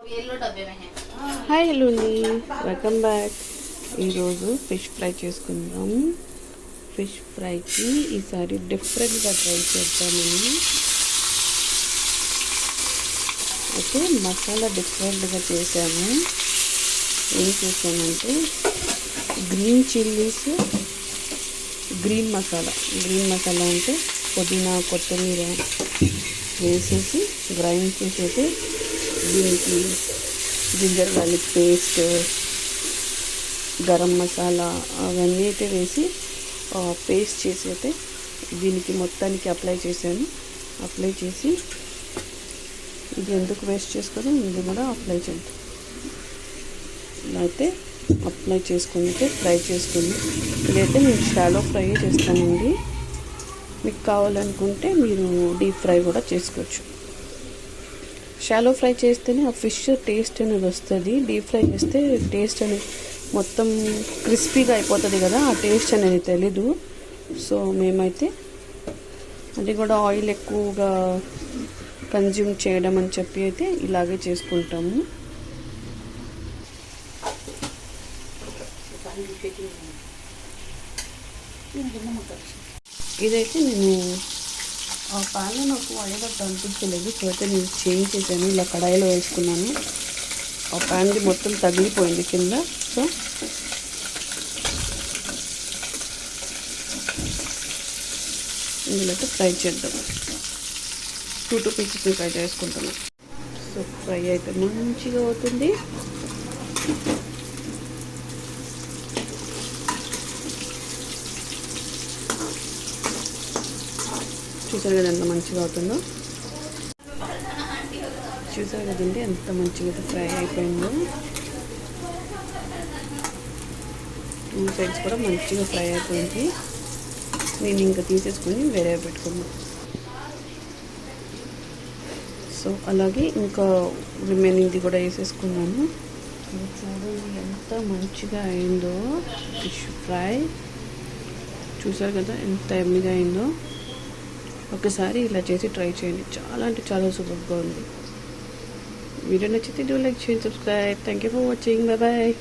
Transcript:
Hi hello అండి, welcome back. ఈరోజు fish fry చేసుకుందాం. ఫిష్ ఫ్రైకి ఈసారి డిఫరెంట్గా ట్రై చేద్దామని అయితే మసాలా డిఫరెంట్గా చేశాము. ఏం చేశానంటే గ్రీన్ చిల్లీస్, గ్రీన్ మసాలా అంటే పుదీనా కొత్తిమీర వేసేసి గ్రైండ్ చేసేసి దీనికి ginger garlic paste, garam masala అవన్నీ అయితే వేసి పేస్ట్ చేసి అయితే దీనికి మొత్తానికి అప్లై చేశాను. అప్లై చేసి ఇది ఎందుకు వేస్ట్ చేసుకోవడం, ఇది కూడా అప్లై చేద్దాం. ఇలా అయితే అప్లై చేసుకుని అయితే ఫ్రై చేసుకుని, ఇదైతే నేను షాలో ఫ్రై చేస్తానండి. మీకు కావాలనుకుంటే మీరు డీప్ ఫ్రై కూడా చేసుకోవచ్చు. షాలో ఫ్రై చేస్తేనే ఆ ఫిష్ టేస్ట్ అనేది వస్తుంది. డీప్ ఫ్రై చేస్తే టేస్ట్ అనేది మొత్తం క్రిస్పీగా అయిపోతుంది కదా, ఆ టేస్ట్ అనేది తెలీదు. సో మేమైతే అది కూడా ఆయిల్ ఎక్కువగా కన్జ్యూమ్ చేయడం అని చెప్పి అయితే ఇలాగే చేసుకుంటాము. ఇదైతే నేను ఆ ప్యాన్లో నాకు అయ్యేటట్టు అనిపించలేదు, సో అయితే నేను చేంజ్ చేశాను. ఇలా కడాయిలో వేసుకున్నాను. ఆ ప్యాన్ది మొత్తం తగిలిపోయింది కింద. సో ఇందులో ఫ్రై చేద్దాం. 2 పీసెస్ ఫ్రై చేసుకుంటాను. సో ఫ్రై అయితే మంచిగా అవుతుంది. చూసారు కదా ఎంత మంచిగా అవుతుందో. చూసారు కదండి ఎంత మంచిగా ఫ్రై అయిపోయిందో. 2 సైడ్స్ కూడా మంచిగా ఫ్రై అయిపోయింది. నేను ఇంకా తీసేసుకొని వేరే పెట్టుకున్నాను. సో అలాగే ఇంకా రిమైనింగ్ది కూడా వేసేసుకున్నాను. చూడండి ఎంత మంచిగా అయిందో ఫిష్ ఫ్రై. చూసారు కదా ఎంత ఎమ్మిగా అయిందో. ఒకసారి ఇలా చేసి ట్రై చేయండి, చాలా అంటే చాలా సూపర్గా ఉంది. వీడియో నచ్చితే డూ లైక్ చేయండి, subscribe. Thank you for watching. Bye bye.